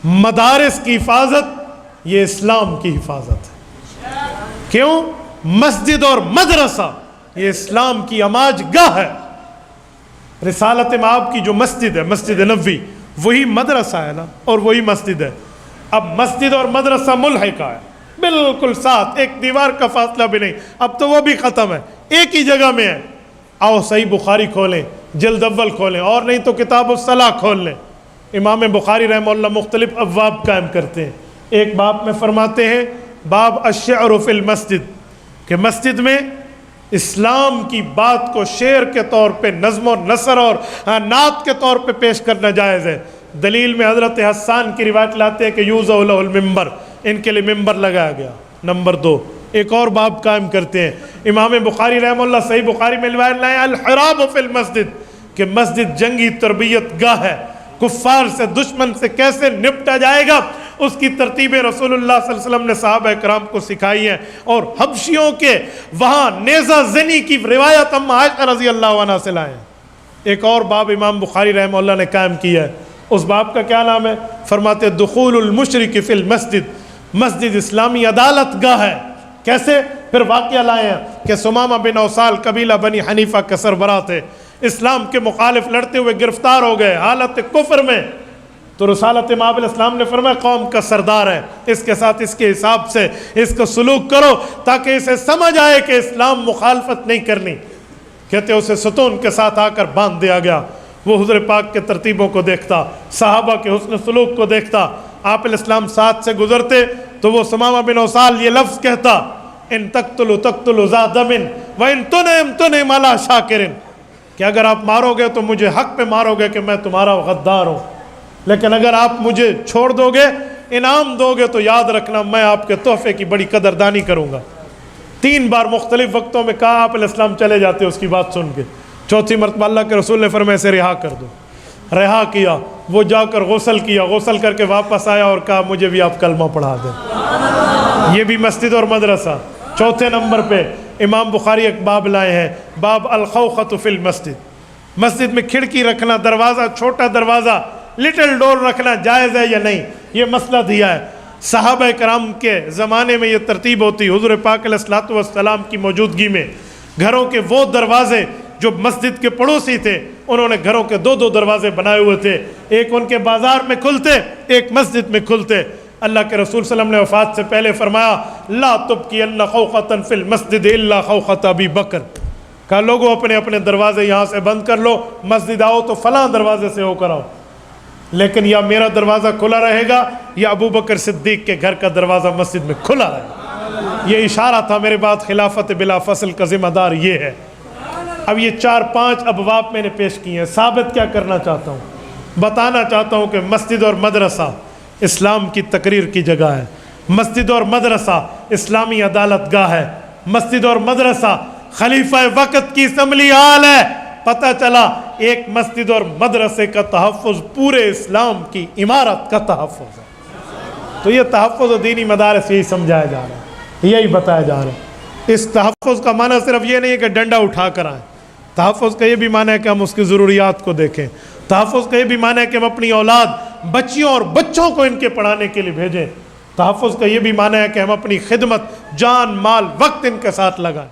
مدارس کی حفاظت یہ اسلام کی حفاظت ہے۔ کیوں؟ مسجد اور مدرسہ یہ اسلام کی عماج گاہ ہے۔ رسالت مآب کی جو مسجد ہے، مسجد نبوی، وہی مدرسہ ہے نا، اور وہی مسجد ہے۔ اب مسجد اور مدرسہ ملحقہ ہے، بالکل ساتھ، ایک دیوار کا فاصلہ بھی نہیں، اب تو وہ بھی ختم ہے، ایک ہی جگہ میں ہے۔ آؤ صحیح بخاری کھولیں، جلد اول کھولیں، اور نہیں تو کتاب الصلاۃ کھول لیں۔ امام بخاری رحمہ اللہ مختلف ابواب قائم کرتے ہیں۔ ایک باب میں فرماتے ہیں باب الشعر فی المسجد، کہ مسجد میں اسلام کی بات کو شعر کے طور پہ، نظم و نثر اور نعت کے طور پہ پیش کرنا جائز ہے۔ دلیل میں حضرت حسان کی روایت لاتے ہیں کہ یوضع لہ المنبر، ان کے لیے ممبر لگایا گیا۔ نمبر 2، ایک اور باب قائم کرتے ہیں امام بخاری رحمہ اللہ، صحیح بخاری میں روایت لائے الحراب فی المسجد، کہ مسجد جنگی تربیت گاہ ہے، کفار سے، دشمن سے کیسے نپٹا جائے گا اس کی ترتیبیں رسول اللہ صلی اللہ علیہ وسلم نے صحابہ کرام کو سکھائی ہیں۔ اور حبشیوں کے وہاں نیزہ زنی کی روایت ہم عائشہ رضی اللہ عنہ سے لائے ہیں۔ ایک اور باب امام بخاری رحمہ اللہ نے قائم کیا ہے، اس باب کا کیا نام ہے؟ فرماتے دخول المشرک فی المسجد، مسجد اسلامی عدالت گاہ ہے۔ کیسے؟ پھر واقعہ لائے ہیں کہ ثمامہ بن اوصال قبیلہ بنی حنیفہ کے سربراہ تھے، اسلام کے مخالف لڑتے ہوئے گرفتار ہو گئے حالت کفر میں، تو رسالت مآب علیہ السلام نے فرمایا قوم کا سردار ہے، اس کے ساتھ اس کے حساب سے اس کو سلوک کرو تاکہ اسے سمجھ آئے کہ اسلام مخالفت نہیں کرنی۔ کہتے اسے ستون کے ساتھ آ کر باندھ دیا گیا۔ وہ حضور پاک کے ترتیبوں کو دیکھتا، صحابہ کے حسن سلوک کو دیکھتا، آپ علیہ السلام ساتھ سے گزرتے تو وہ ثمامہ بن اوصال یہ لفظ کہتا ان تقتلوا تقتلوا ذا دم وان تنعم تنعم علی شاکر، کہ اگر آپ مارو گے تو مجھے حق پہ مارو گے کہ میں تمہارا غدار ہوں، لیکن اگر آپ مجھے چھوڑ دو گے، انعام دو گے، تو یاد رکھنا میں آپ کے تحفے کی بڑی قدردانی کروں گا۔ 3 بار مختلف وقتوں میں کہا، آپ علیہ السلام چلے جاتے اس کی بات سن کے۔ 4تھی مرتبہ اللہ کے رسول نے فرمایا اسے رہا کر دو، رہا کیا۔ وہ جا کر غسل کیا، غسل کر کے واپس آیا اور کہا مجھے بھی آپ کلمہ پڑھا دیں۔ یہ بھی مسجد اور مدرسہ۔ 4تھے نمبر پہ امام بخاری ایک باب لائے ہیں، باب الخوخۃ فی المسجد، مسجد میں کھڑکی رکھنا، دروازہ، چھوٹا دروازہ، لٹل ڈور رکھنا جائز ہے یا نہیں، یہ مسئلہ دیا ہے۔ صحابہ کرام کے زمانے میں یہ ترتیب ہوتی، حضور پاک علیہ الصلوۃ والسلام کی موجودگی میں گھروں کے وہ دروازے جو مسجد کے پڑوسی تھے، انہوں نے گھروں کے 2 دروازے بنائے ہوئے تھے، ایک ان کے بازار میں کھلتے، ایک مسجد میں کھلتے۔ اللہ کے رسول صلی اللہ علیہ وسلم نے وفات سے پہلے فرمایا لا تبقین خوخۃ فی المسجد الا خوخۃ ابی بکر، کہا لوگوں اپنے اپنے دروازے یہاں سے بند کر لو، مسجد آؤ تو فلاں دروازے سے ہو کر آؤ، لیکن یا میرا دروازہ کھلا رہے گا یا ابو بکر صدیق کے گھر کا دروازہ مسجد میں کھلا رہے گا۔ یہ اشارہ تھا میرے بعد خلافت بلا فصل کا ذمہ دار یہ ہے۔ اب یہ 4-5 ابواب میں نے پیش کیے ہیں، ثابت کیا کرنا چاہتا ہوں؟ بتانا چاہتا ہوں کہ مسجد اور مدرسہ اسلام کی تقریر کی جگہ ہے، مسجد اور مدرسہ اسلامی عدالت گاہ ہے، مسجد اور مدرسہ خلیفہ وقت کی اسمبلی ہال ہے۔ پتہ چلا ایک مسجد اور مدرسے کا تحفظ پورے اسلام کی عمارت کا تحفظ ہے۔ تو یہ تحفظ و دینی مدارس یہی سمجھایا جا رہا ہے، یہی بتایا جا رہا ہے۔ اس تحفظ کا معنی صرف یہ نہیں ہے کہ ڈنڈا اٹھا کر آئیں، تحفظ کا یہ بھی معنی ہے کہ ہم اس کی ضروریات کو دیکھیں، تحفظ کا یہ بھی معنی ہے کہ ہم اپنی اولاد، بچیوں اور بچوں کو ان کے پڑھانے کے لیے بھیجیں، تحفظ کا یہ بھی معنی ہے کہ ہم اپنی خدمت، جان، مال، وقت ان کے ساتھ لگائیں۔